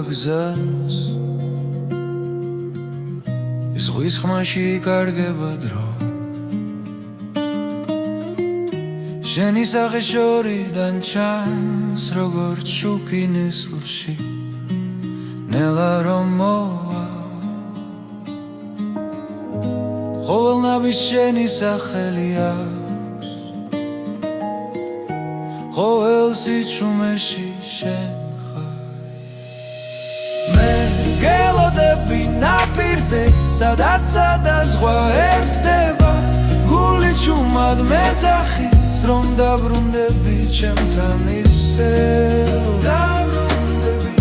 გზას ის ზღვის ხმაში იკარგება დრო შენი სახე შორიდან ჩანს როგორც შუქი ნესლში ნელა რომ მოვა ყოველნაბის შენი სახელი აქვს ყოველ სიჩუმეში შენ გელოდები ნაპირზე სადაც ზღვა ერთდება გული ჩუმად მეძახის რომ დაბრუნდები ჩემთან ისევ დაბრუნდები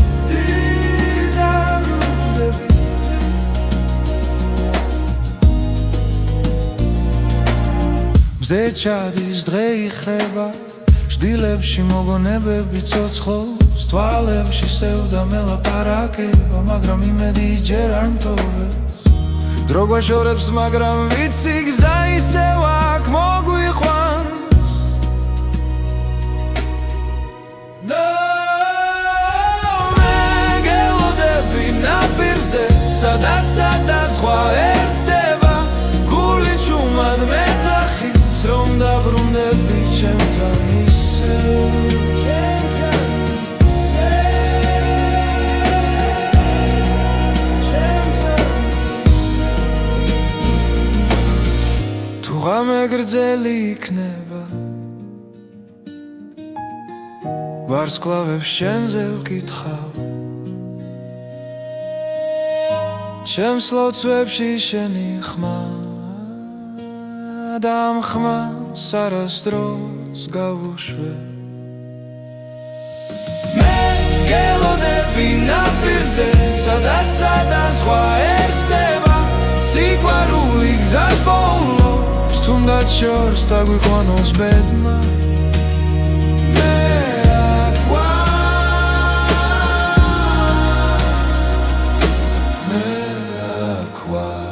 დაბრუნდები მზე ჩადის დღე იხრება ჟდილებში მოგონებები ცოცხლობს თვალებში სევდა მელაპარაკება მაგრამ იმედი ჯერ არ მტოვებს დრო გვაშორებს მაგრამ ვიცი გზა ისევ აქ მოგვიყვანს მე გელოდები ნაპირზე სადაც ზღვა ერთდება გული ჩუმად მეძახის რომ დაბრუნდები ჩემთან მეგრძელი იქნება ვარსკვლავებს შენზე ვკითხავ ჩემს ლოცვებში შენი ხმა და ამ ხმას არასდროს გავუშვე მე გელოდები ნაპირზე სადაც ზღვა ერთდება სიყვარული გზას ბოლო თუნდაც შორს დაგვიყვანოს ბედმა მე აქ ვარ მე აქ ვარ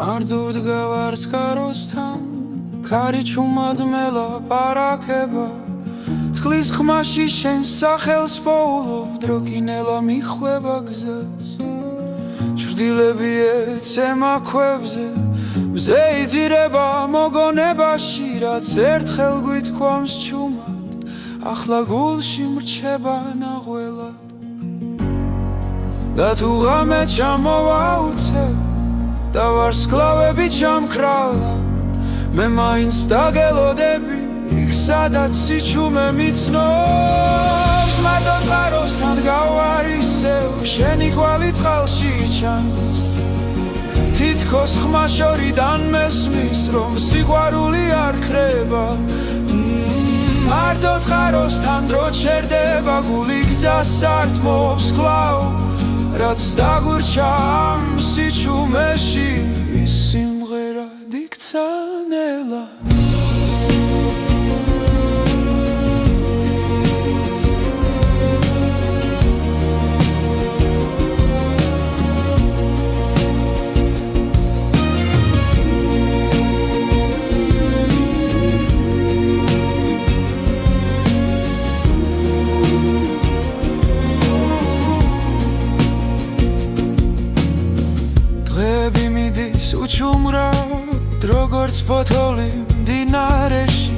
მარტოდ გავარს კაროსთან ქარი ჩუმად მელაპარაკება წყლის ხმაში შენ სახელს პოულობ დრო კინელა მიხვება გზას ჭრდილები ეცემა ქვებზე მზე იძირება მოგონებაში რაც ერთხელ გვითქვამს ჩუმად ახლა გულში მრჩება ნაღველად და თუ ღამე ჩამოვაუცებ და ვარსკვლავები ჩამქრალა მე მაინც დაგელოდები იქ სადაც სიჩუმე მიცნობს მარტო წყაროსთან გავარ ისევ შენი კვალი წყალში ჩანს თითქოს ხმა შორიდან მესმის რომ სიყვარული არ ქრება მარტო წყაროსთან დრო ჩერდება გული გზას ართმობს კვლავ რაც დაგურჩა ამ სიჩუმეში ის სიმღერა დიქცა ნელა ფოთოლი მდინარეში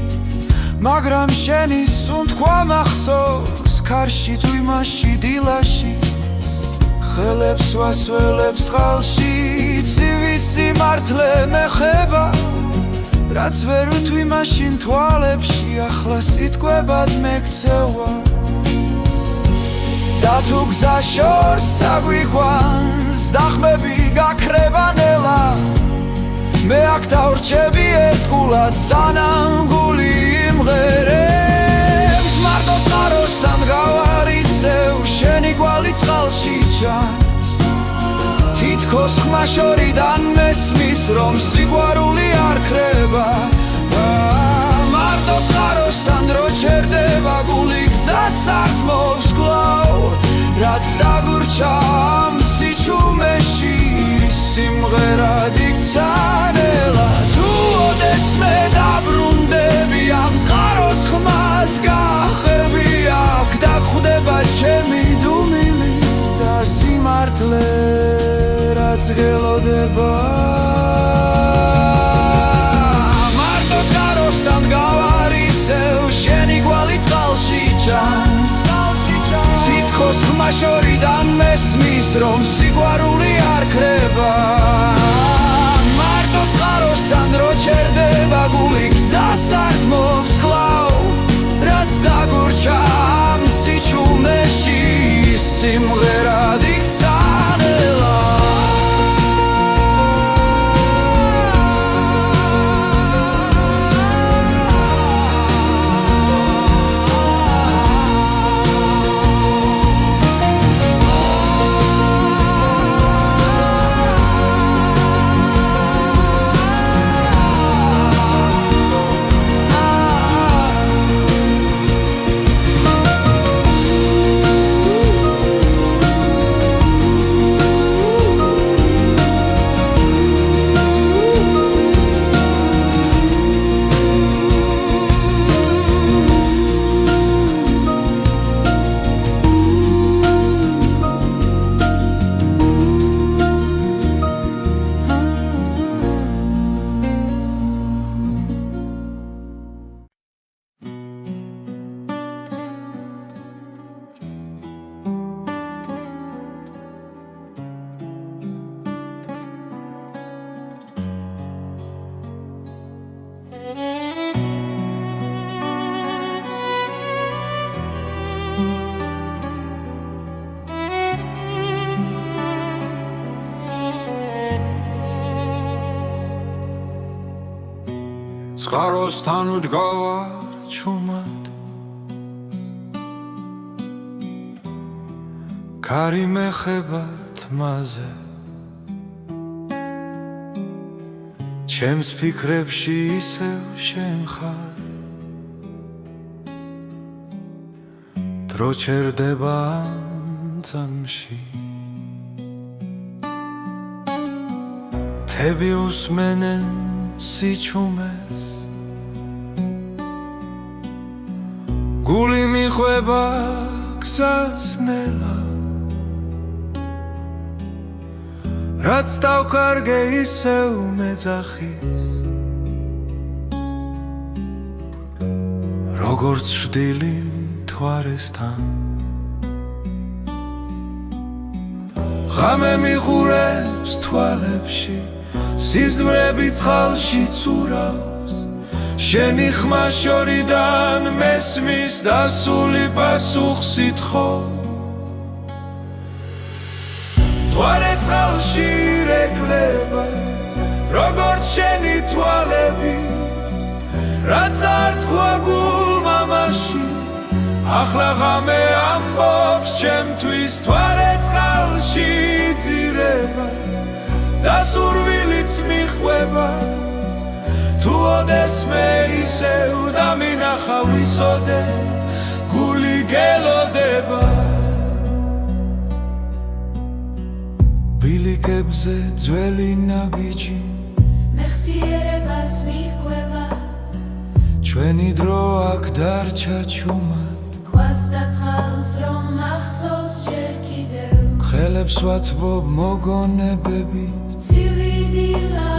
მაგრამ შენი სუნთქვა მახსოვს ქარში თუ იმაში დილაში ხელებს ვასველებს წყალში ცივი სიმართლე მეხება რაც ვერ ვთვი მაშინ თვალებში ახლა სიტყვებად მეკცევა და თუ გზა შორს აგვიყვანს დახმები გაქრება ნელა მე აქ დავრჩები ერთგულად სანამ გული იმღერებს მარტო წყაროსთან გავარ ისევ შენი კვალი წყალში ჩანს თითქოს ხმა შორიდან მესმის რომ სიყვარული არ ქრება მარტო წყაროსთან დრო ჩერდება გული გზას არ თმობს კვლავ რაც დაგურჩა ამ სიჩუმეში სიმღერად იქცა ნელა თუ ოდესმე დაბრუნდები ამ წყაროს ხმას გახები აქ დაგხვდება ჩემი დუმილი და სიმართლე რაც გელოდება მარტო წყაროსთან გავარ ისევ შენი კვალი წყალში ჩანს თითქოს ხმა შორიდან მესმის რომ სიყვარული არ ქრება მარტო წყაროსთან დრო ჩერდება გული გზას არ თმობს კვლავ რაც დაგურჩა ამ სიჩუმეში სიმღერად იქცა ნელა წყაროსთან ვდგავარ ჩუმად ქარი მეხება თმაზე ჩემს ფიქრებში ისევ შენ ხარ დრო ჩერდება ამ წამში თები უსმენენ სიჩუმეს გული მიხვება გზას ნელა რაც დავკარგე ისევ მეძახის როგორც შვდილი მთვარესთან ღამე მიხურებს თვალებში სიზმრები წყალში ცურავს შენი ხმა შორიდან მესმის დასული პასუხს ითხოვ მთვარე წყალში რეკლება როგორც შენი თვალები რაც არ თქვა გულმა მაშინ ახლა ღამე ამბობს ჩემთვის მთვარე წყალში ძირება და სურვილიც მიჰყვება თუ ოდესმე ისევ დამინახა ვისოდე გული გელოდება ბილიკებზე ძველი ნაბიჯი მეხსიერებას მიჰყვება ჩვენი დრო აქ დარჩა ჩუმად ქვას და წყალს რომ მახსოვს ჯერ კიდევ ხელებს ვათბობ მოგონებებით ცივი დილა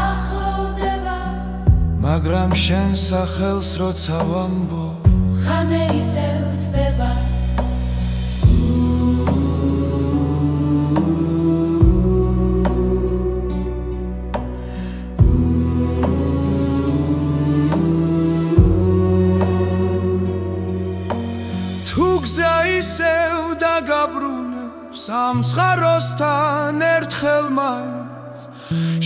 ახლოვდება მაგრამ შენ სახელს როცა ვამბობ ღამე ისევ თბება თუ გზა ისევ დაგაბრუნებს ამ წყაროსთან ერთხელ მაინც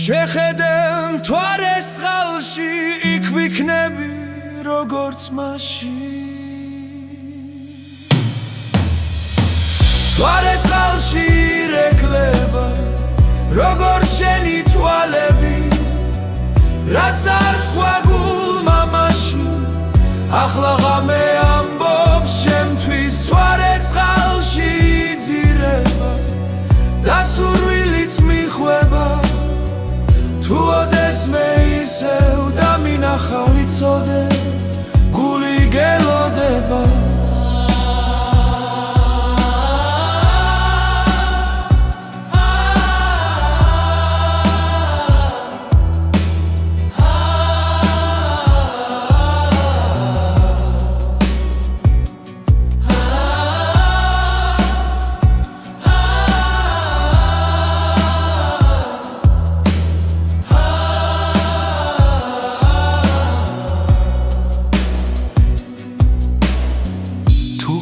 შეხედე მთვარეს წყალში იქ ვიქნები როგორც მაშინ მთვარე წყალში ირეკლება როგორც შენი თვალები რაც არ თქვა გულმა მაშინ ახლა ღამე ამბობს შემთვის მთვარე წყალში იძირება და სურვილიც მიხვება თუ ოდეს მე ისევ დამინახა ვიცოდე გული გელოდება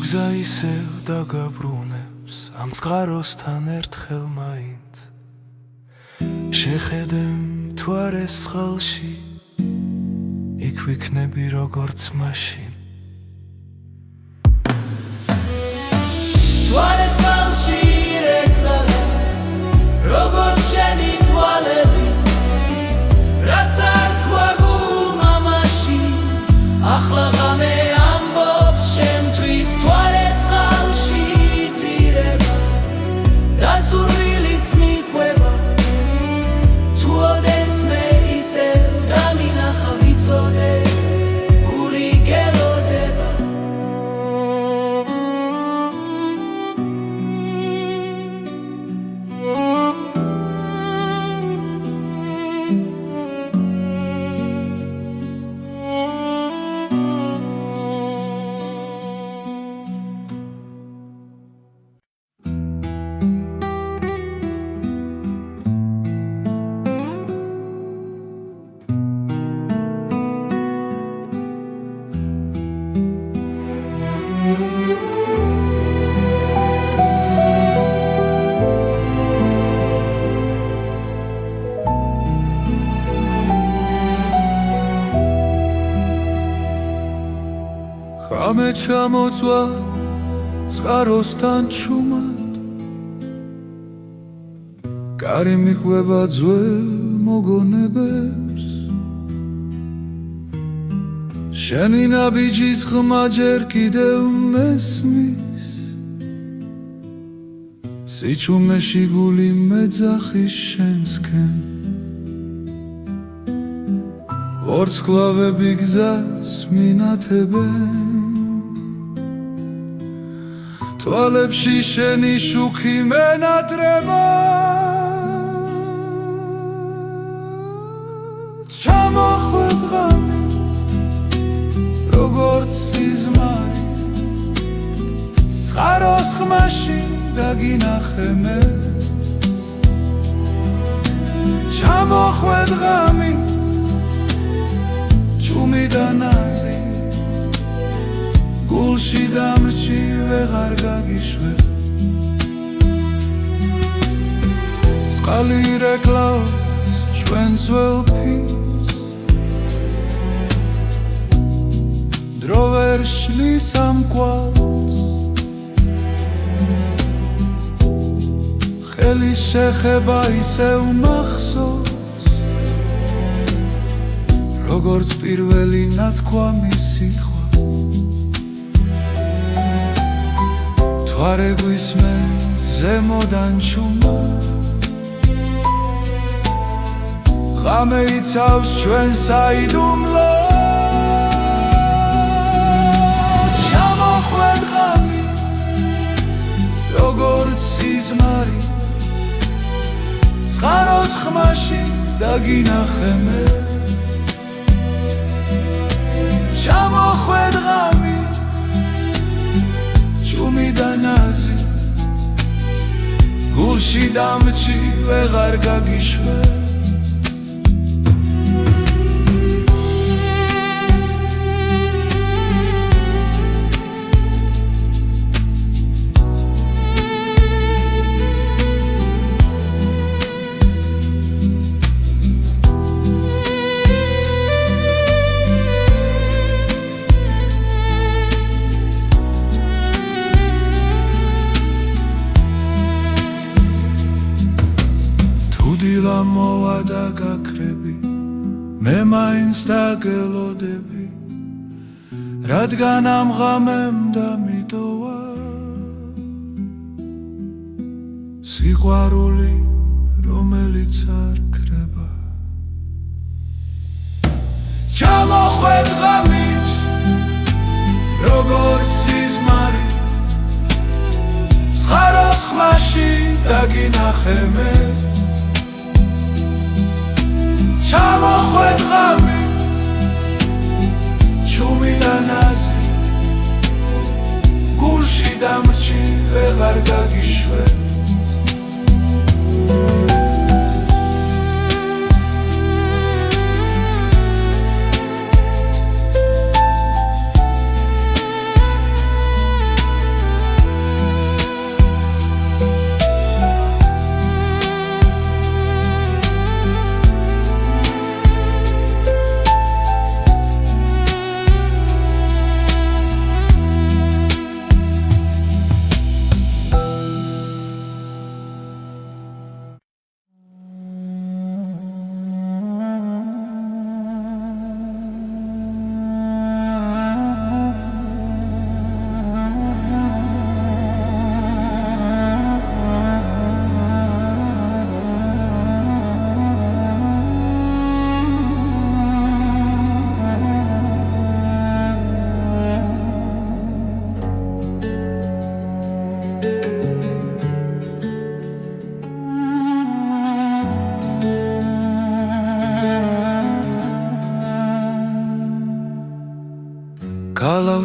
გზა ისევ დაგაბრუნებს ამ წყაროსთან ერთხელ მაინც შეხედე მთვარეს წყალში იქ ვიქნები როგორც მაშინ მთვარე წყალში ირეკლება როგორც შენი თვალები რაც არ თქვა გულმა მაშინ ახლა ღამე ამბობს შემთვის მთვარე წყალში იძირება და სურვილიც მიყვება თუ ოდეს მე ისევ დამინახა ვიცოდე გული გელოდება ღამე ჩამოწვა წყაროსთან ჩუმად კარი მიყვება ძველ მოგონებებს შენი ნაბიჯის ხმა ჯერ კიდევ მესმის სიჩუმეში გული მეძახის შენსკენ ვარსკვლავები გზას მინათებენ თვალებში შენი შუქი მენატრება ჩამოხვედ ღამე როგორც სიზმარი წყაროს ხმაში დაგინახე მე ჩამოხვედ ღამე ჩუმი და ნაზი გულში დამრჩი ვეღარ გაგიშვებ წყალი ირეკლავს ჩვენს ძველ ფიცს დრო ვერ შლის ამ კვალს ხელის შეხება ისევ მახსოვს როგორც პირველი ნათქვამი სიტყვა მთვარე გვისმენ ზემოდან ჩუმად ღამე იცავს ჩვენ საიდუმლოს ჩამოხვედ ღამე როგორც სიზმარი წყაროს ხმაში დაგინახე მე დამჭი ვეღარ გაგიშვე დილა მოვა და გაქრები მე მაინც დაგელოდები რადგან ამ ღამემ დამიტოვა სიყვარული რომელიც არ ქრება ჩამოხვედ ღამით როგორც სიზმარი ცხაროს ხმაში დაგინახე მე ჩამოხვედ ღამით ჩუმი და ნაზი გულში დამჭი ვეღარ გაგიშვე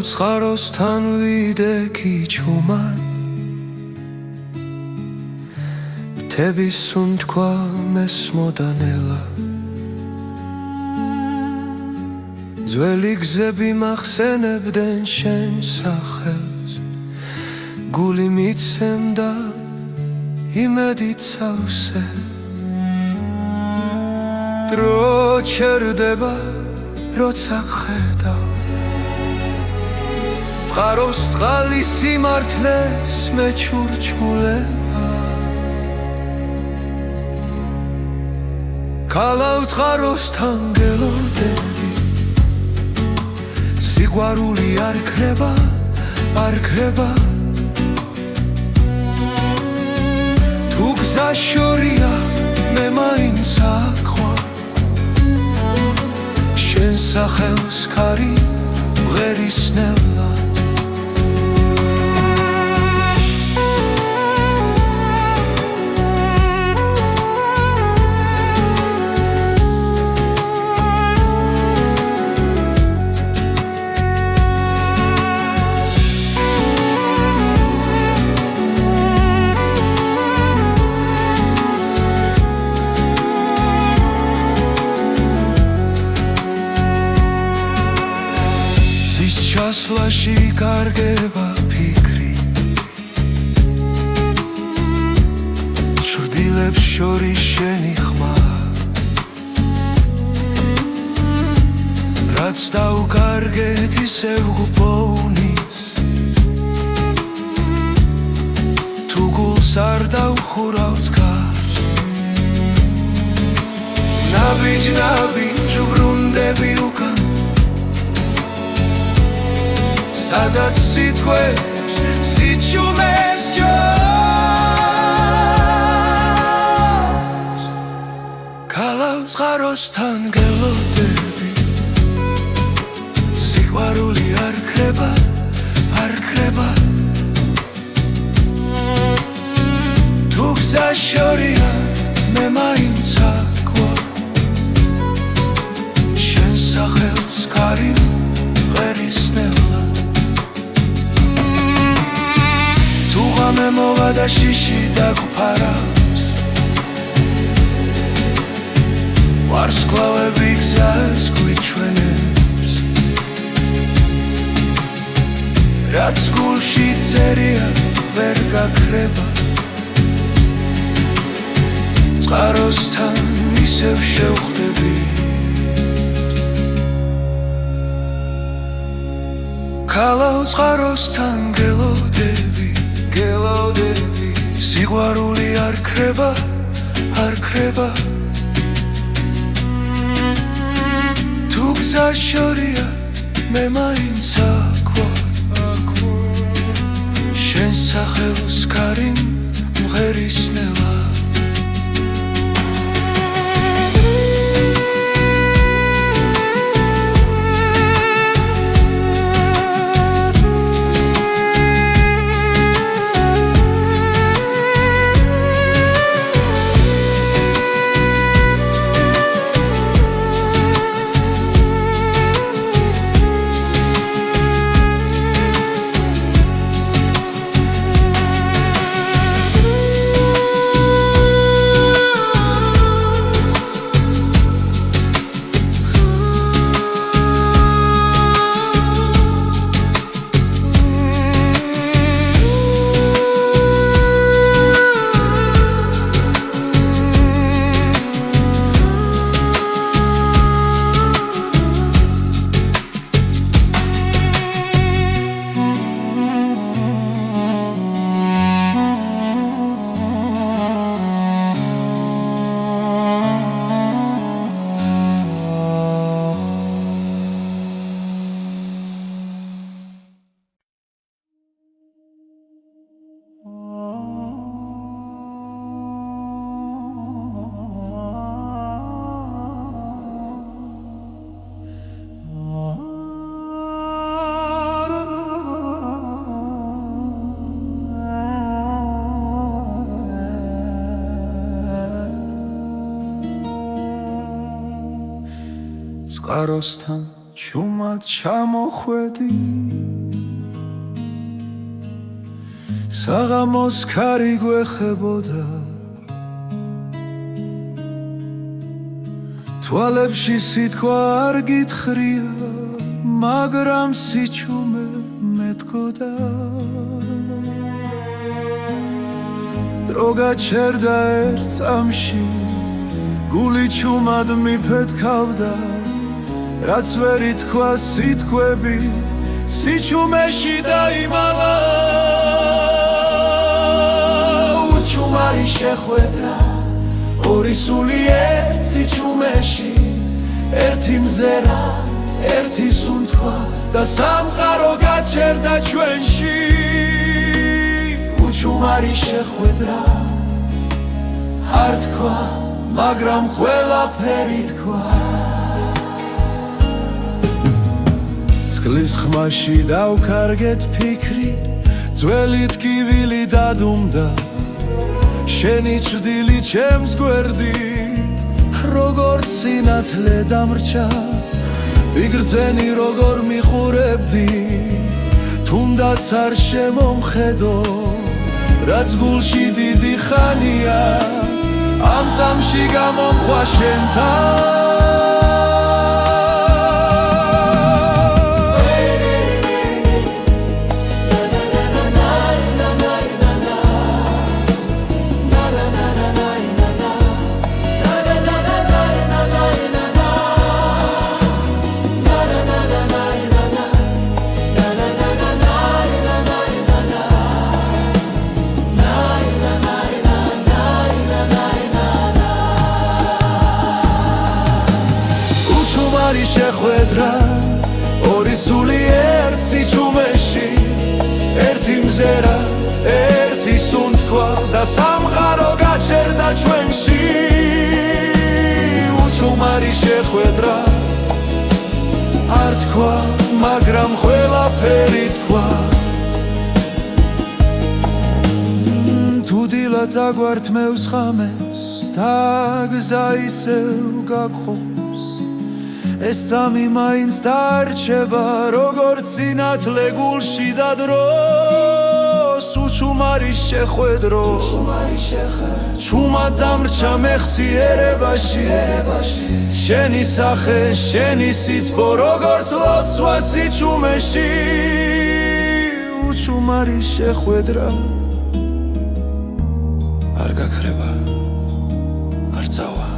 გაუცხაროსთან ვიდექი ჩუმად მთების სუნთქვა მესმოდანელა ძველი გზები მახსენებდნენ შენ სახელს გული მიცემდა იმედით სავსე დრო ჩერდება როცა ხედავ წყაროს წყალი სიმართლეს მეჩურჩულება ქალავ წყაროსთან გელოდები სიყვარული არ ქრება არ ქრება თუ გზა შორია მე მაინც აქვარ შენ სახელს ქარი მღერისნელა ჩასვლაში კარგება ფიქრი ჩრდილებს შორის შენი ხმა რაც დაუკარგეთ ისევ გუპოვნის თუ გულს არ დავხურავთ გარს ნაბიჯ ბრუნდები უკან სადაც სიტყვებს სიჩუმეს ჯობს ქალავ წყაროსთან გელოდები სიყვარული არ ქრება არ ქრება თუ გზა შორია მე მაინც აქვარ შენ სახელს ქარი მღერისნელა მე მოვა და შიში დაგფარა ვარსკვლავები გზას გვიჩვენებს, რაც გულში წერია ვერ გაქრება, წყაროსთან ისევ შევხვდები, ქალავ წყაროსთან გელოდები, სიყვარული არ ქრება, არ ქრება, თუ გზა შორია მე მაინც აქვარ, შენ სახელს ქარი მღერისნელა. წყაროსთან ჩუმად ჩამოხვედი, საღამოს ქარი გვეხებოდა, თვალებში სიტყვა არ გითხრია, მაგრამ სიჩუმე მეტყოდა, დრო გაჩერდა ერთ წამში, გული ჩუმად მიფეთქავდა, რაც ვერ ითქვა სიტყვებით, სიჩუმეში დაიმალა. უჩუმარი შეხვედრა, ორი სული ერთ სიჩუმეში, ერთი მზერა, ერთი სუნთქვა და სამყარო გაჩერდა ჩვენში. უჩუმარი შეხვედრა, არ თქვა, მაგრამ ყველაფერი თქვა. წყლის ხმაში დავკარგეთ ფიქრი, ძველი ტკივილი დადუმდა, შენი წვდილი ჩემს გვერდი, როგორც სინათლე დამრჩა, ვიგრძენი როგორ მიხურებდი, თუნდაც არ შემომხედო, რაც გულში დიდი ხანია, ამ წამში გამომხვა შენთან. შეხვედრა, ორი სული ერთ სიჩუმეში, ერთი მზერა, ერთი სუნთქვა და სამყარო გაჩერდა ჩვენში. უჩუმარი შეხვედრა, არ თქვა, მაგრამ ყველაფერი თქვა. თუ დილა წაგვართმევს ხამეს და გზა ისევ გაგხობს, ეს წამი მაინც დარჩება, როგორც სინათლე გულში და დროს უჩუმარი შეხვედრო ჩუმად დამრჩა მეხსიერებაში შენი სახე შენი სითბო როგორც ლოცვა სიჩუმეში უჩუმარი შეხვედრა არ გაქრება არ წავა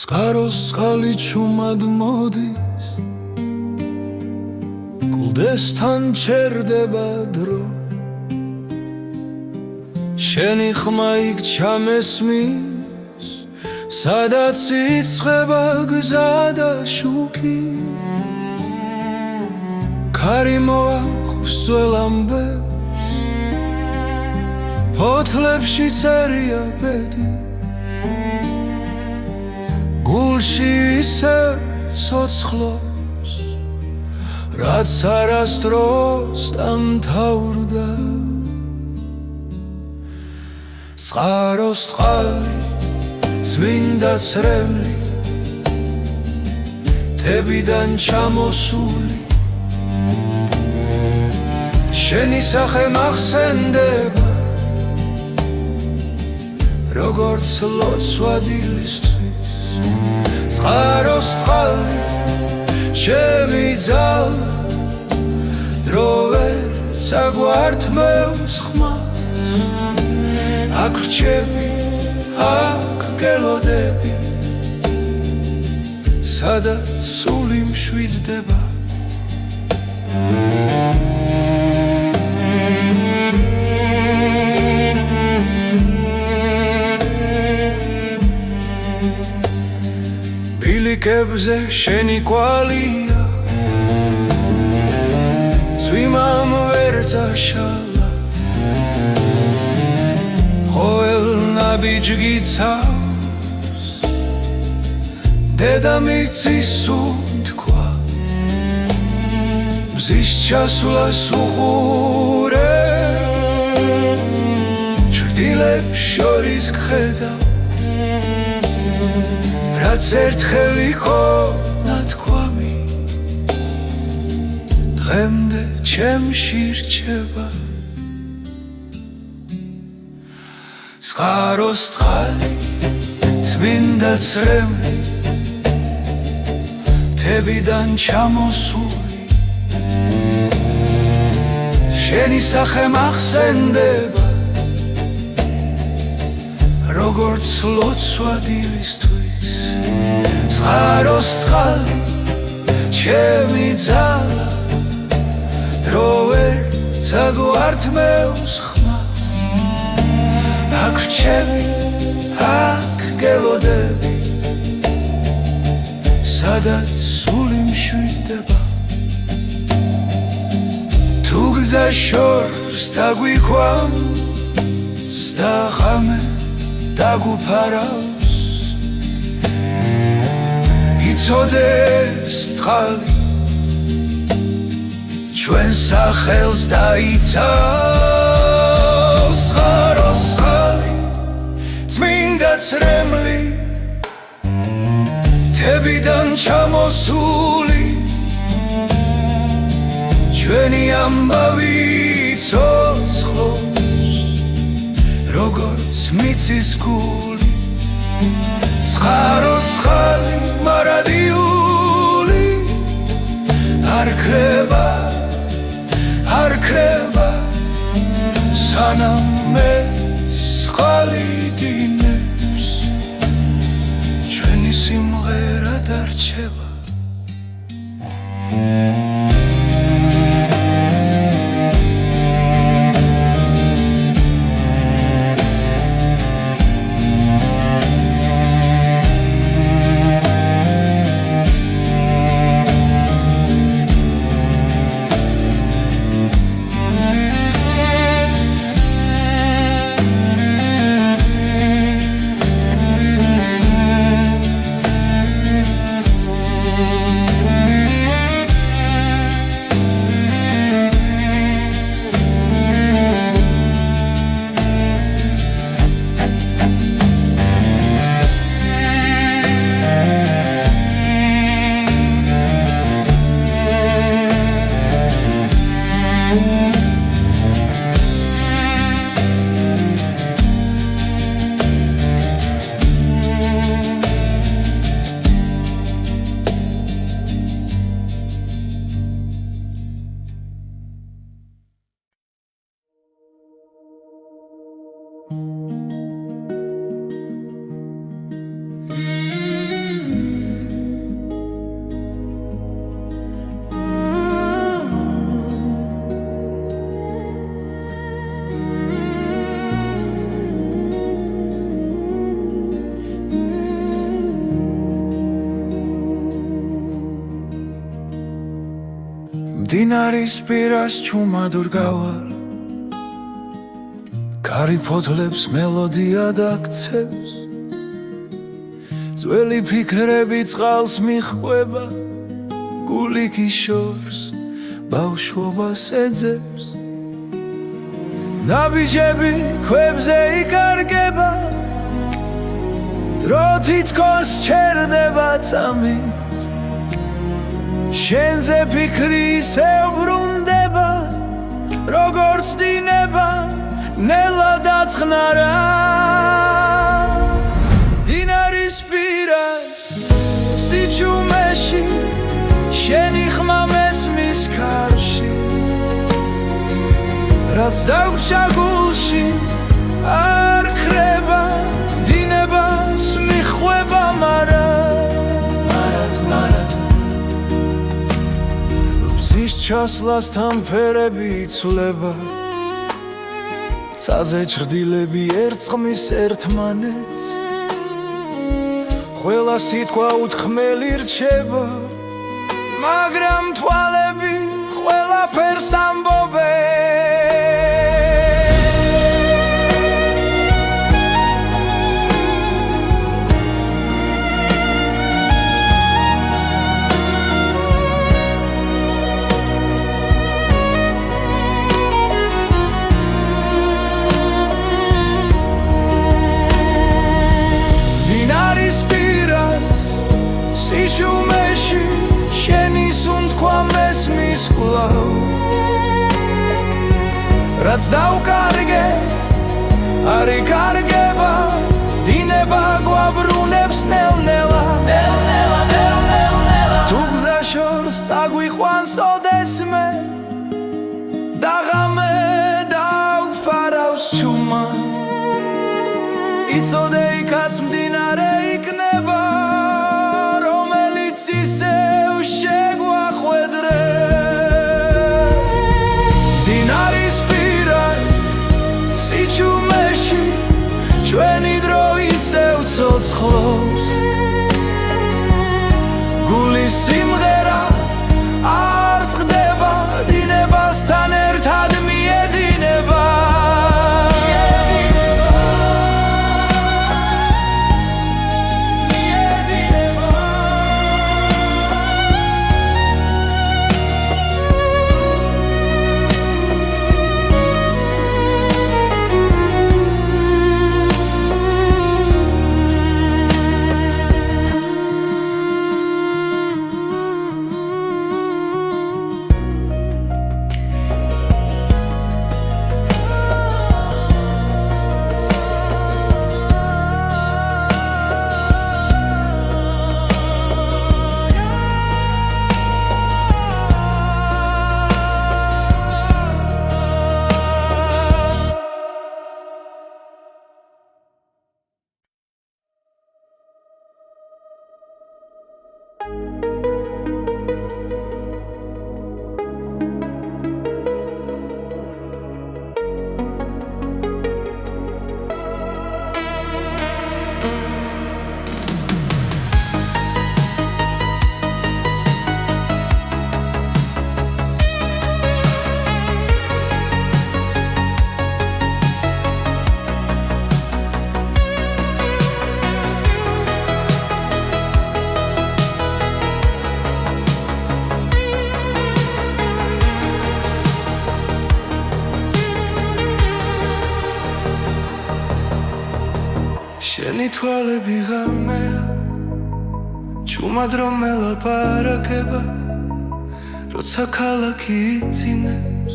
წყაროს წყალი ჩუმად მოდის კლდესთან ჩერდება დრო შენი ხმა იქ ჩამესმის სადაც იწყება გზა და შუქი ქარი მოაქვს ძველ ამბებს ფოთლებში წერია ბედი გულში ისე ცოცხლობს რაც არასდროს დამთავრდა წყაროს წყალი წმინდა ცრემლი თებიდან ჩამოსული შენი სახე მახსენდება როგორც ლოცვა დილისთვის წყაროს წყალი ჩემი ძალა დრო ვერ წაგვართმევს ხმას აქ რჩები აქ გელოდები სადაც სული მშვიდდება ბილიკებზე შენი კვალია წვიმამ ვერ წაშალა ყოველ ნაბიჯი გიცავს დედამიწის უთქვა მზის ჩასვლას უყურე ჭრდილებს შორის გხედავ რაც ერთხელ იყო ნათქვამი დღემდე ჩემში რჩება წყაროს წყალი წმინდა ცრემლი თებიდან ჩამოსული შენი სახე მახსენდება როგორც ლოცვა დილისთვის წყაროს წყალი ჩემი ძალა დრო ვერ წაგვართმევს ხმას აქ რჩები აქ გელოდები სადაც სული მშვიდდება თუ გზა შორს დაგვიქვამს და ღამე დაგუფარავს იცოდეს წყალი ჩვენ სახელს დაიცავს წყაროს წყალი წმინდა ცრემლი თებიდან ჩამოსული ჩვენი ამბავი ცოცხლობს როგორც მიც იცის გული წყაროს ხალი მარადიული არ ქრება სანამ მე ხალი დინებს ჩვენი სიმღერა დარჩება მდინარის პირას ჩუმადურ გავალ კარი ფოთლებს მელოდია დაქცევს ძველი ფიქრები წყალს მიჰყვება გული კიშორს ბავშვობას ეძებს ნაბიჯები ქვებზე იკარგება დრო თითქოს ჩერდება წამით შენზე ფიქრი ისე ბრუნდება როგორც დინება ნელა დაწყნარა დინარის პირას სიჩუმეში შენი ხმა მესმის ქარში რაც დაგვრჩა გულში არ ქრება დინებას მიჰყვება ჩასვლასთან ფერები იცვლება ცაზე ჩრდილები ერწყმის ერთმანეთს ყველა სიტყვა უთქმელი რჩება მაგრამ თვალები ყველაფერს ამბობენ სიჩუმეში შენი სუნთქვა მესმის კვლავ რაც დავკარგეთ არ იკარგება დინება გვაბრუნებს ნელ-ნელა თუ გზა შორს წაგვიყვანს ოდესმე და ღამე დავფარავს ჩუმა იცოდე იქაც მდინარე იქნება ისევ შეგვახვედრე დინარის პირას სიჩუმეში ჩვენი დრო ისევ ცოცხლობს გულის სიმღერა არ წყდება დინებასთან ერთად მიედინება შენი თვალები ღამეა ჩუმად რომ ელაპარაკება როცა ქალაქი იცინებს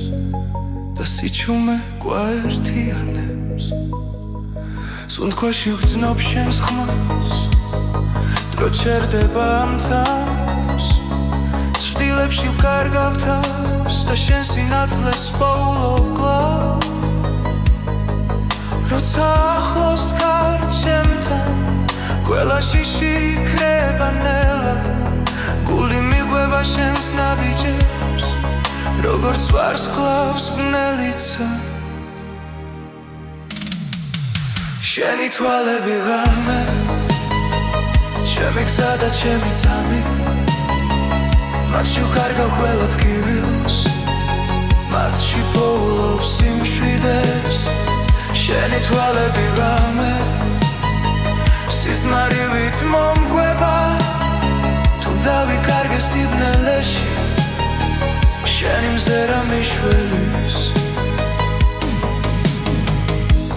და სიჩუმე გვაერთიანებს სუნთქვაში ვგრძნობ შენს ხმას დრო ჩერდება ამ წამს ჭრდილებში ვკარგავ თავს და შენ სინათლეს პოულობ კლავ როცა ახლოს ხარ ჩემთან ყველა შიში იქნება ნელა გული მიგვება შენს ნაბიჯებს როგორც ვარსკვლავს ბნელიცა შენი თვალები ღამე ჩემი გზა და ჩემი წამი მათში ვკარგავ ყველა ტკივილს მათში პოულობ სიმშვიდეს შენი თვალები ღამე სიზმარივით მომგვება თუ დავიკარგე სიბნელეში შენი მზერა მიშველის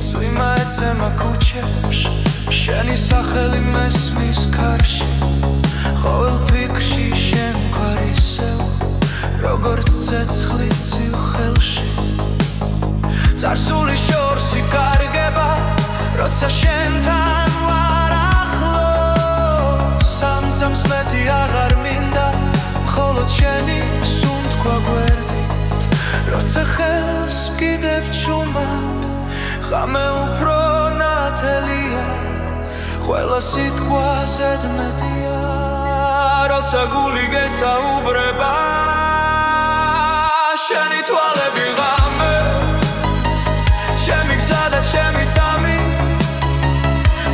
წვიმა ეცემა ქუჩებში შენი სახელი მესმის ქარში ყოველ ფიქრში შენ გვარისევ როგორც ცეცხლი ცივ ხელში წარსული შორსი კარგება როცა შენთან ვარ ახლოს სამწამს მეტი აღარ მინდა მხოლოდ შენი სუნთქვა გვერდით როცა ხელს ვკიდებ ჩუმად ღამე უფრო ნათელია ყველა სიტყვა ზედმეტია როცა გული გესაუბრება შენი თვალები ღამე ჩემი გზა და ჩემი წამი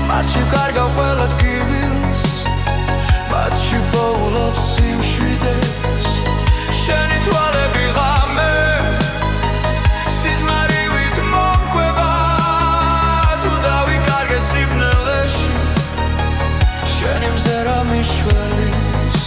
მათში ვკარგავ ყველა ტკივილს მათში პოულობ სიმშვიდეს შენი თვალები ღამე სიზმარივით მომკვება თუ დავიკარგე სიბნელეში შენი მზერა მიშველის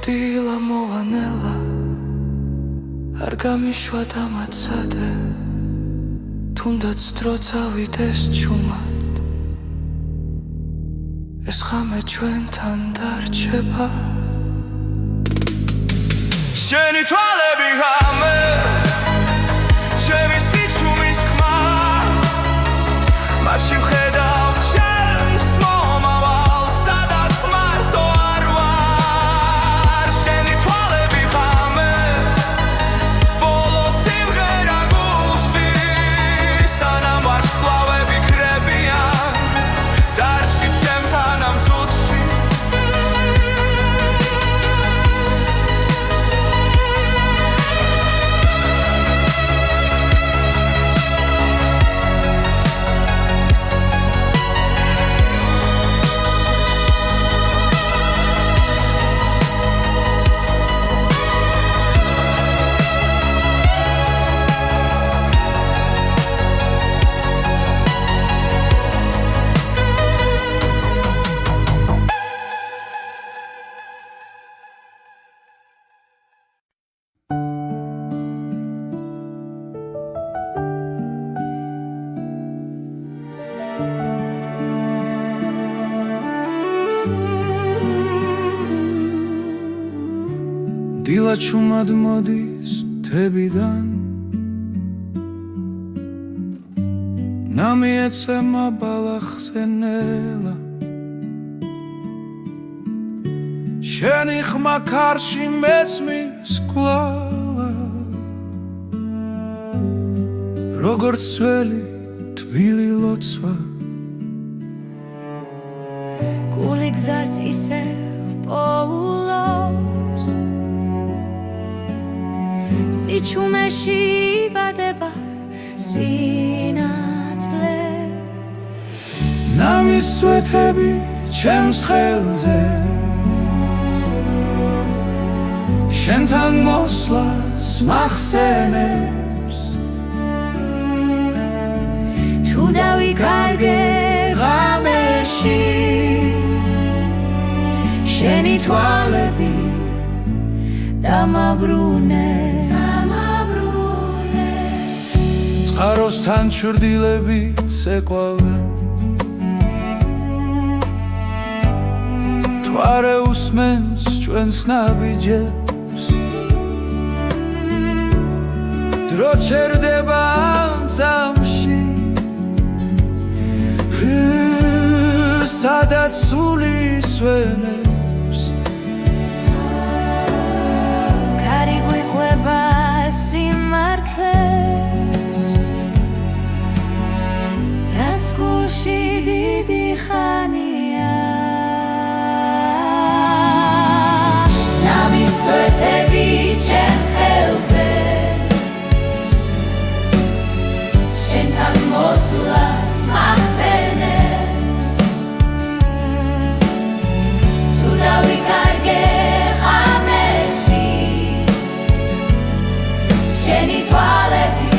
დილა მოვანელა არ გამიშვა დამაცადე თუნდაც დრო წავიდეს ჩუმად ეს ღამე ჩვენთან დარჩება შენი თვალები ღამე ჩემი სიჩუმის ხმა მათში ვხედავ ჩემს მომავალს სადაც მარტო არ ვარ შენი თვალები ღამე ბოლო სიმღერა გულში სანამ ვარსკვლავები ქრებიან დარჩი ჩემთან ამ წუთში დილა ჩუმად მოდის თებიდან ნამი ეცემა ბალახზე ნელა შენი ხმა ქარში მესმის კვლავა როგორც ძველი თბილი ლოცვა გული გზას ისევ პოულობს სიჩუმეში იბადება სინათლე ნამი ნამის სვეთები ჩემს ხელზე შენთან მოსვლას მახსენებს თუ დავიკარგე ღამეში შენი თვალები დამაბრუნეს წყაროსთან ჩრდილებით ეკვავენ თუ არ უსმენს ჩვენს ნაბიჯებს დრო ჩერდება ამ წამში სადაც სული სვენებს ქარი გვიყვება სიმართლეს რაც გულში დიდი ხანია ნამის სვეთები ჩემს ხელზე შენთან მოსვლას მახსენებს თუ დავიკარგე ღამეში შენი თვალები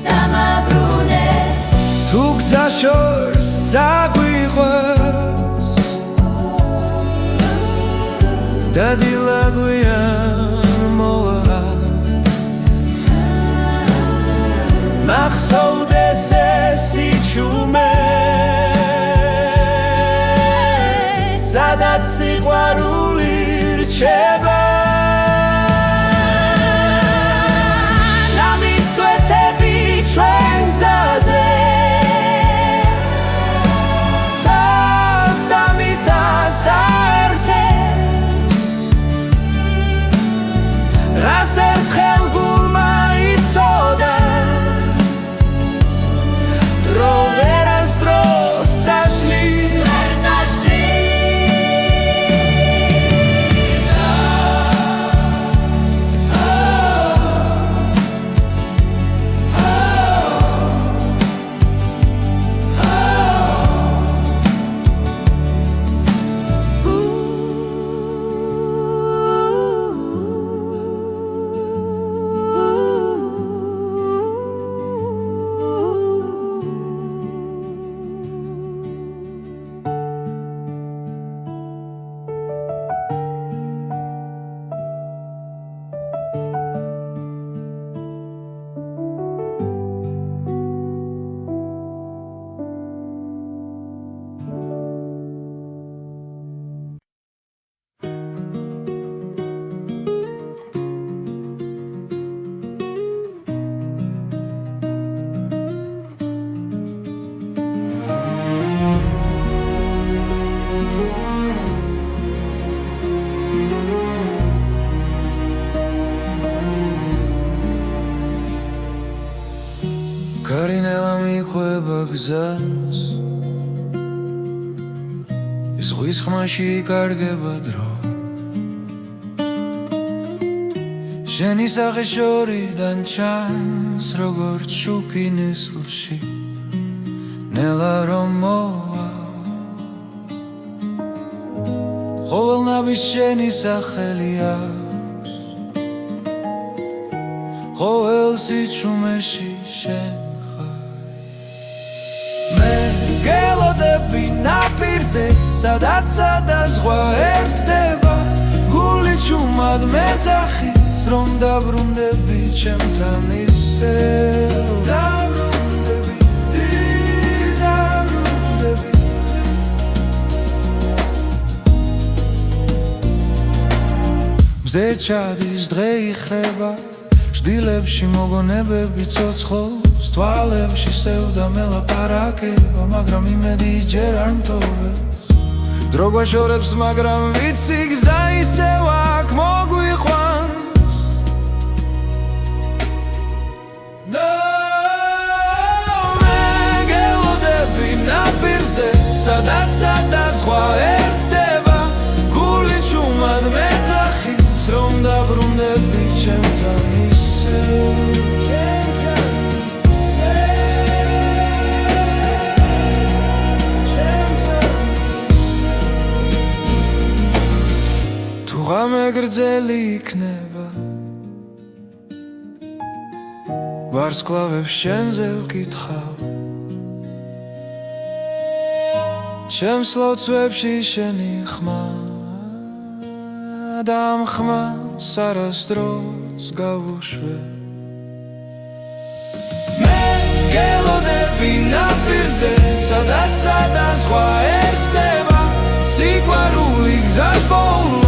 დამაბრუნეს თუ გზა შორს წაგვიყვეს და დილა გვიან მოვა მახსოვდეს ეს სიჩუმე სადაც სიყვარული რჩება ნამის სვეთები ჩვენ გზაზე ცას და მიწას აერთებს რაც ერთხელ გულმა იცოდა დრო ვერასდროს წაშლის გარინელა მიყვება გზას ის ზღვის ხმაში იკარგება დრო შენი სახე შორიდან ჩანს როგორც შუქი ნისლში ნელა რომ მოვა ყოველ ნაბის შენი სახელი აქვს ყოველ სიჩუმეში შენ გელოდები ნაპირზე სადაც ზღვა ერთდება გული ჩუმად მეძახის რომ დაბრუნდები ჩემთან ისევ დაბრუნდები მზე ჩადის დღე იხრება ჭდილებში მოგონებები ცოცხლობს თვალებში სევდა მელაპარაკება მაგრამ იმედი ჯერ არ მტოვებს დრო გვაშორებს მაგრამ ვიცი გზა ისევ აქ მოგვიყვანს მე გელოდები ნაპირზე სადაც ზღვა ერთდება გული ჩუმად მეძახის რომ დაბრუნდები ჩემთან ისევ გრძელი იქნება ვარსკვლავებს შენზე ვკითხავ ჩემს ლოცვებში შენი ხმა და ამ ხმას არასდროს გავუშვებ მე გელოდები ნაპირზე სადაც სადაზღვა ერთდება სიყვარული გზას ბოლობს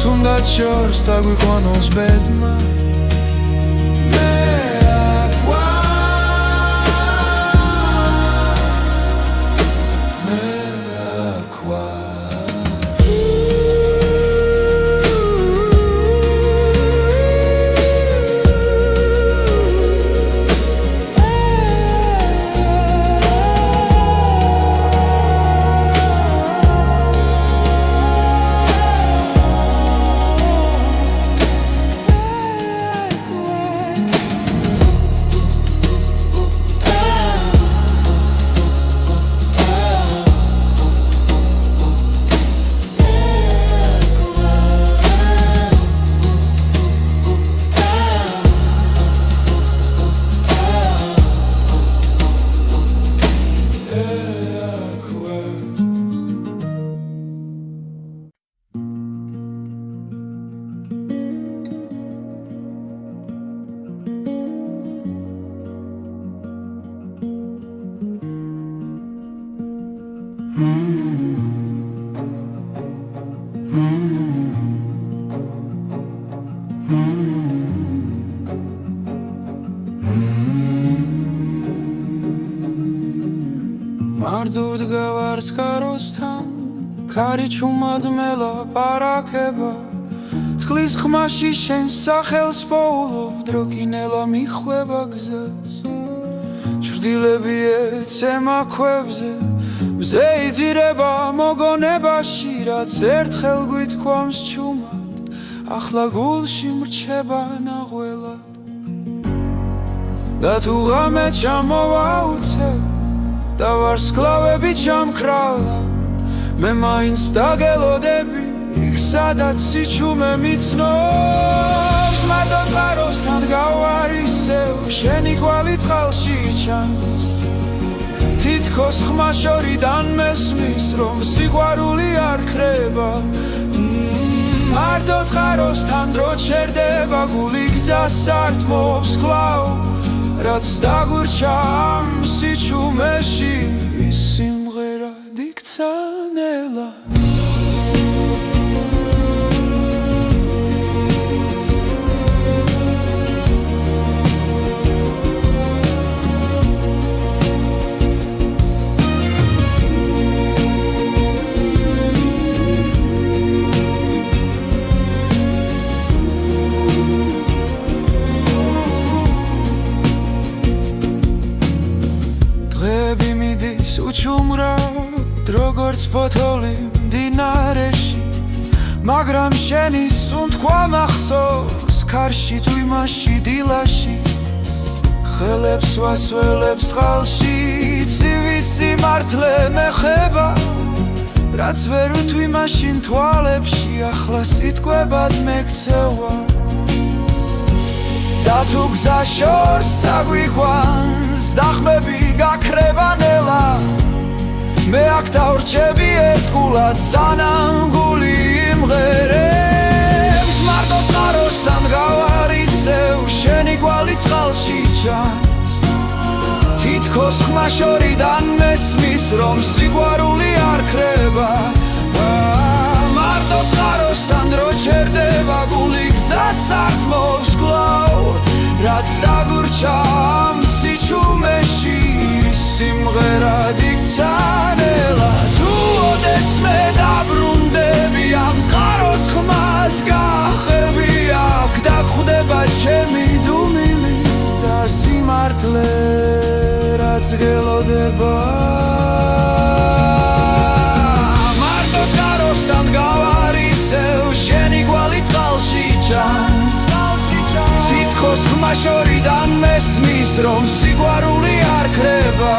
თუნდაც შორს დაგვიყვანოს ბედმა მარტოდ გავარს კაროსთან ქარი ჩუმად მელაპარაკება წყლის ხმაში შენ სახელს პოულობ დროკინელა მიხვება გზას ჭრდილები ეცემა ქვებზე მზე იძირება მოგონებაში რაც ერთხელ გვითქვამს ჩუმად ახლა გულში მრჩება ნაღველად და თუ ღამე ჩამოვაუცებ და ვარსკვლავები ჩამქრალა მე მაინც დაგელოდები იქ სადაც სიჩუმე მიცნობს მარტო წყაროსთან გავარ ისევ შენი კვალი წყალში ჩანს თითქოს ხმა შორიდან მესმის რომ სიყვარული არ ქრება მარტო წყაროსთან დრო ჩერდება გული გზას ართმობს კლავ რაც დაგურჩა ამ სიჩუმეში ის სიმღერა დიქცა ნელა უჩუმრად როგორც ფოთოლი მდინარეში მაგრამ შენი სუნთქვა მახსოვს ქარში თუ იმაში დილაში ხელებს ვასველებს წყალში ცივი სიმართლე მეხება რაც ვერ უთვი მაშინ თვალებში ახლა სიტყვებად მეკცევა და თუ გზა შორს აგვიყვანს დახმები გაქრება ნელა მე აქ დავრჩები ერთგულად სანამ გული იმღერებს მარტო წყაროსთან გავარ ისევ შენი კვალი წყალში ჩანს თითქოს ხმა შორიდან მესმის რომ სიყვარული არ ქრება მარტო წყაროსთან დრო ჩერდება გული გზას ართმობს კლავ რაც დაგურჩა ამ სიჩუმეში სიმღერა დიქცა ნელა თუ ოდესმე დაბრუნდები ამ წყაროს ხმას გახები აქ დაგხვდება ჩემი დუმილი და სიმართლე რაც გელოდება მარტო წყაროსთან გავარ ისევ შენი კვალი წყალში ჩანს თითქოს ხმა შორიდან მესმის რომ სიყვარული არ ქრება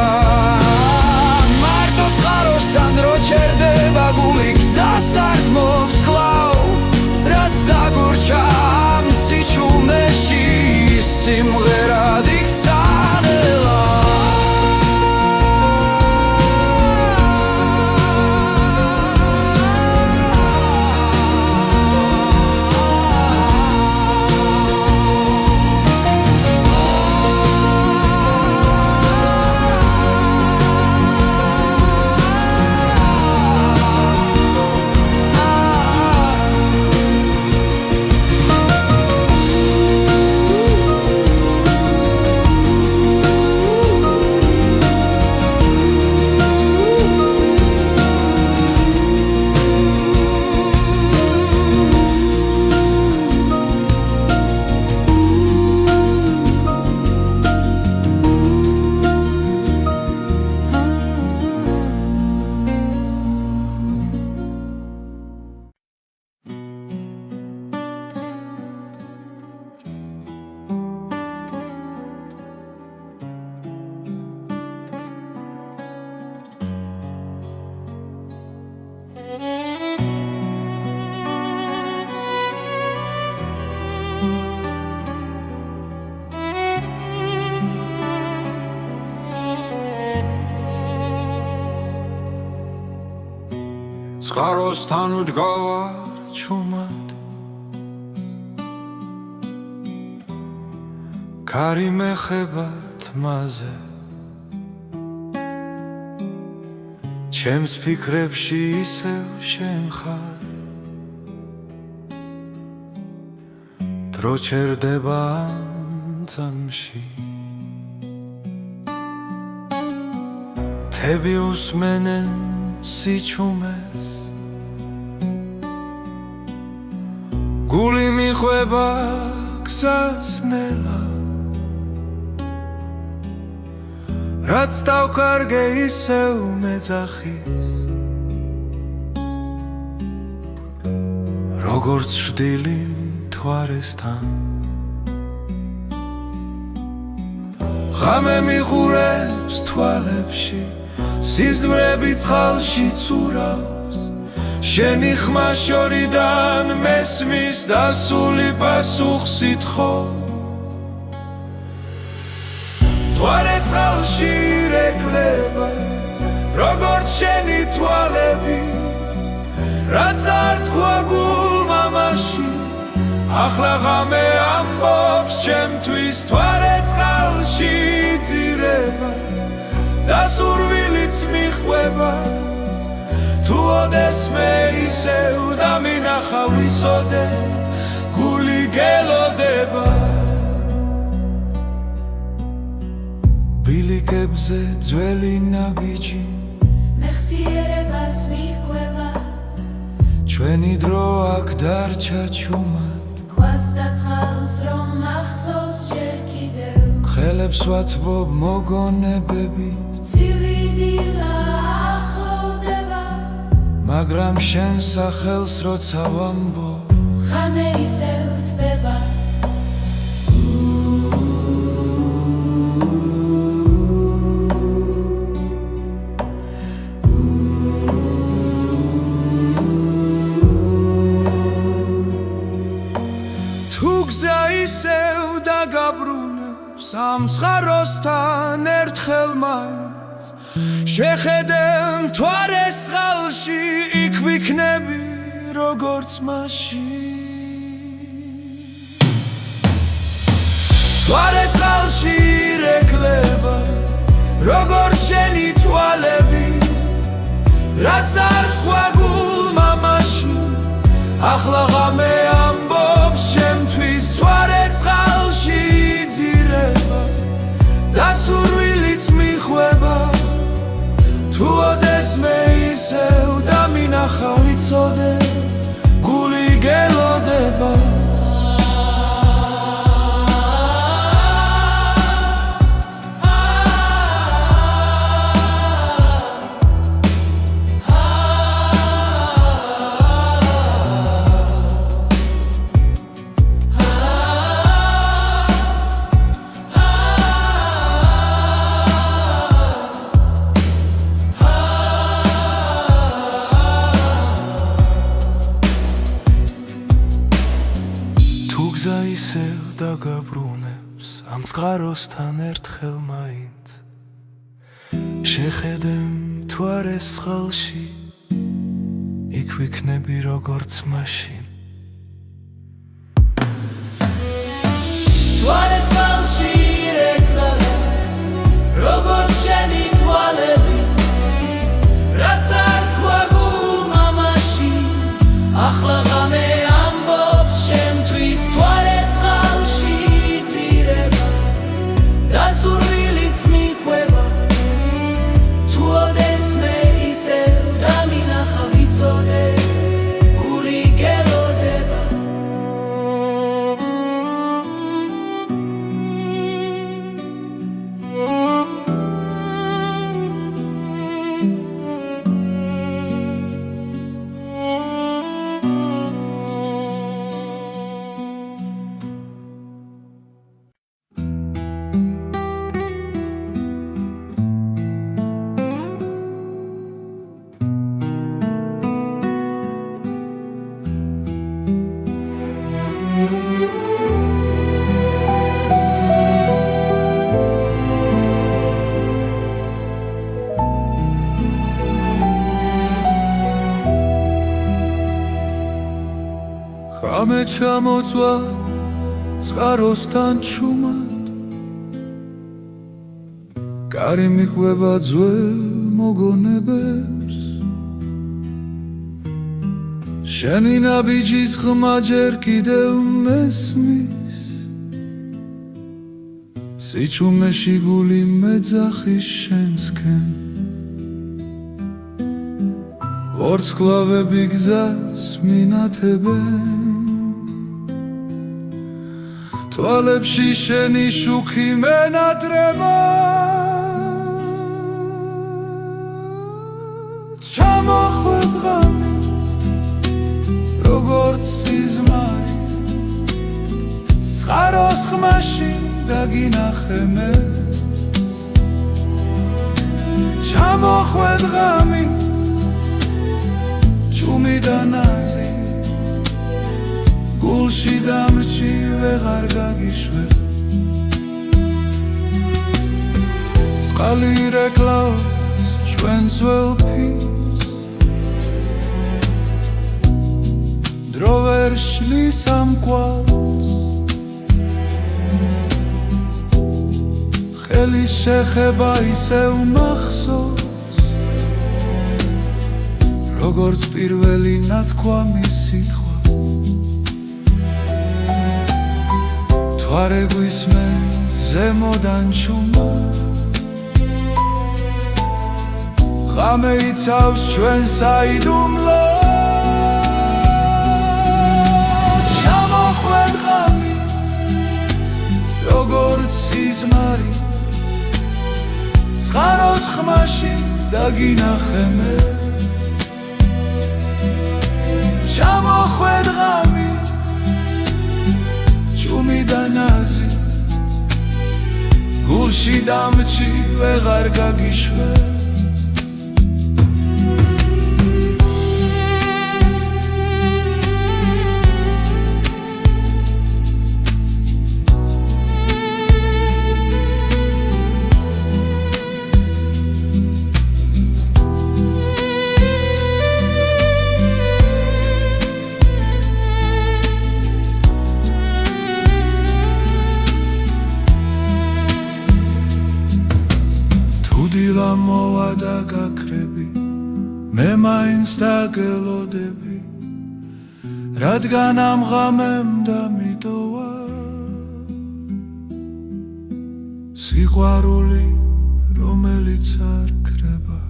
მარტო წყაროსთან დრო ჩერდება გული გზას ართმობს კლავ რაც დაგურჩა მსხაროსთან ვდგავარ ჩუმად კარი მეხება თმაზე ჩემს ფიქრებში ისევ შენ ხარ დრო ჩერდება ამ წამში თები უსმენენ სიჩუმეს გული მიხვება გზას ნელა რაც დავკარგე ისევ მეძახის როგორც შვდილი მთვარესთან ღამე მიხურებს თვალებში სიზმრები წყალში ცურავს შენი ხმა შორიდან მესმის დასული პასუხს ითხოვ მთვარე წყალში ირეკლება როგორც შენი თვალები რაც არ თქვა გულმა მაშინ ახლა ღამე ამბობს ჩემთვის მთვარე წყალში იძირება და სურვილიც მიჰყვება თუ ოდესმე ისევ დამინახა ვიცოდე გული გელოდება ბილიკებზე ძველი ნაბიჯი მეხსიერებას მიჰყვება ჩვენი დრო აქ დარჩა ჩუმად ქვას და წყალს რომ მახსოვს ჯერ კიდევ ხელებს ვათბობ მოგონებებით ცივი დილა ახლოვდება მაგრამ შენ სახელს როცა ვამბობ ღამე ისევ თბება თუ გზა ისევ დაგაბრუნებს ამ მსხაროსთან ერთხელ მაინც შეხედე მთვარეს წყალში იქ ვიქნები როგორც მაშინ მთვარე წყალში ირეკლება როგორც შენი თვალები რაც არ თქვა გულმა მაშინ ახლა ღამე ამბობს ჩემთვის მთვარე წყალში იძირება და სურვილიც მიჰყვება თუ ოდესმე ისევ დამინახა ვიცოდე გული გელოდება გზა ისევ დაგაბრუნებს ამ წყაროსთან ერთხელ მაინც შეხედე მთვარეს წყალში იქ ვიქნები როგორც მაშინ მთვარე წყალში ირეკლება როგორც შენი თვალები რაც არ თქვა გულმა მაშინ ახლა ღამე ამბობს ჩემთვის მთვარე წყალში იძირება და სურვილიც მიჰყვება თუ ოდესმე ისევ დამინახა ვიცოდე გული გელოდება ჩამოწვა წყაროსთან ჩუმად კარი მიყვება ძველ მოგონებებს შენი ნაბიჯის ხმა ჯერ კიდევ მესმის სიჩუმეში გული მეძახის შენსკენ ვარსკვლავები გზას მინათებენ თვალებში შენი შუქი მენატრება ჩამოხვედ ღამე როგორც სიზმარი წყაროს ხმაში დაგინახე მე ჩამოხვედ ღამე ჩუმი და ნაზი გულში დამრჩი ვეღარ გაგიშვებ წყალი რეკლავს ჩვენ ძველ ფიცს დრო ვერ შლის ამ კვალს ხელის შეხება ისევ მახსოვს როგორც პირველი ნათქვამი სიტყვა თვარე გვისმენ ზემოდან ჩუმა ღამე იცავს ჩვენ საიდუმლოს ჩამოხვედ ღამე როგორც სიზმარი წყაროს ხმაში დაგინახე მე ჩამოხვედ ღამე ჩუმი და ნაზი გულში დამრჩი ვეღარ გაგიშვებ დილა მოვა და გაქრები მე მაინც დაგელოდები რადგან ამ ღამემ დამიტოვა სიყვარული რომელიც არ ქრება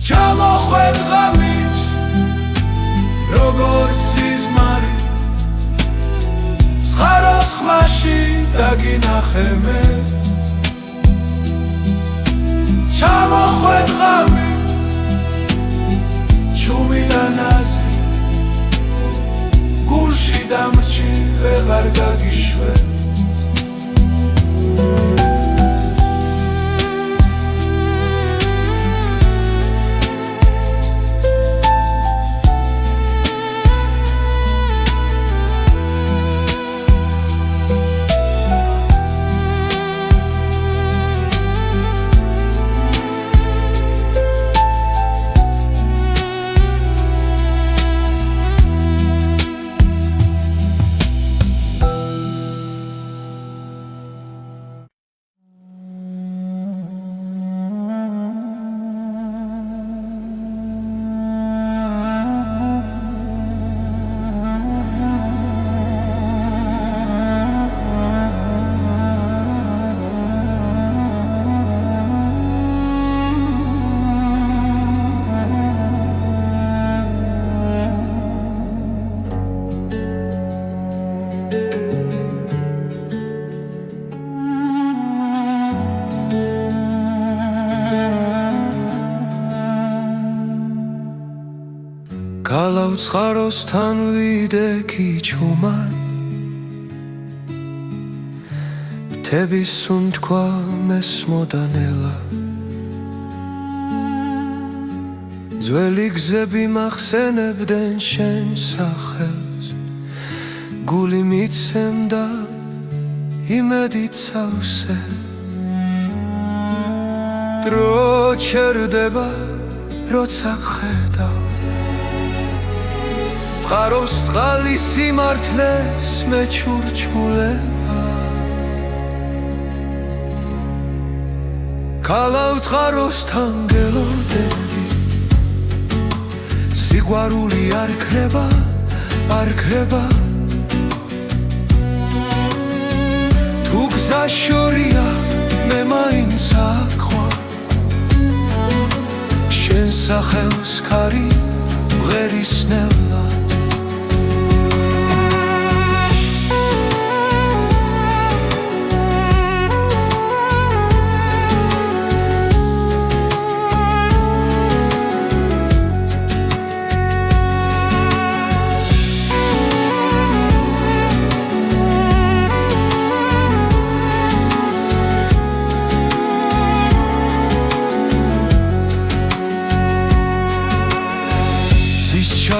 ჩამოხვედ ღამით როგორც სიზმარი წყაროს ხმაში დაგინახე მე ჩამოხვედ ღამე ჩუმი და ნაზი გულში დამრჩი ვეღარ გაგიშვებ გალავცხაროსთან ვიდექი ჩუმად მთების სუნთქვა მესმოდანელა ძველი გზები მახსენებდნენ შენ სახელს გული მიცემდა იმედით სავსე დრო ჩერდება როცა ხედავ წყაროს წყალი სიმართლეს მეჩურჩულება ქალავ წყაროსთან გელოდები სიყვარული არ ქრება არ ქრება თუ გზა შორია მე მაინც აქვარ შენ სახელს ქარი მღერისნელა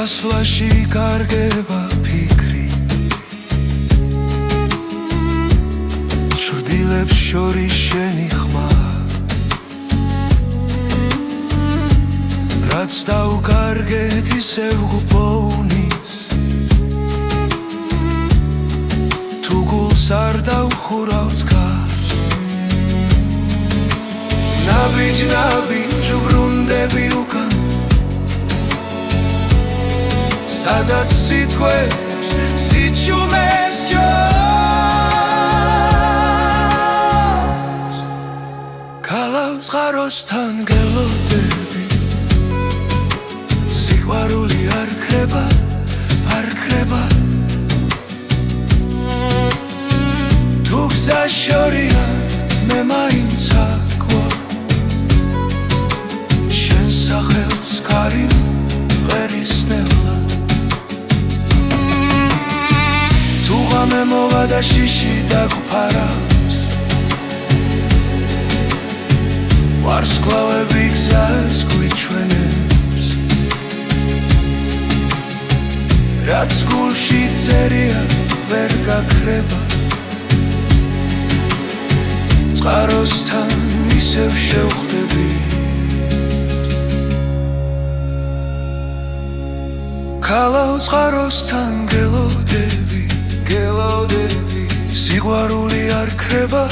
ჩასვლაში კარგება ფიქრი ჩრდილებს შორის შენი ხმა რაც დაუკარგეთ ისევ გუპოვნის თუ გულს არ დავხურავთ გარს ნაბიჯ ბრუნდები უკან სადაც სიტყვებს სიჩუმეს ჯობს ქალავ წყაროსთან გელოდები სიყვარული არ ქრება არ ქრება თუ გზა შორია მე მაინც აქვარ შენ სახელს ქარი მღერისნელა მე მოვა და შიში დაგფარავს ვარსკვლავები გზას გვიჩვენებს რაც გულში წერია ვერ გაქრება წყაროსთან ისევ შევხვდები ქალავ წყაროსთან გელოდები სიყვარული არ ქრება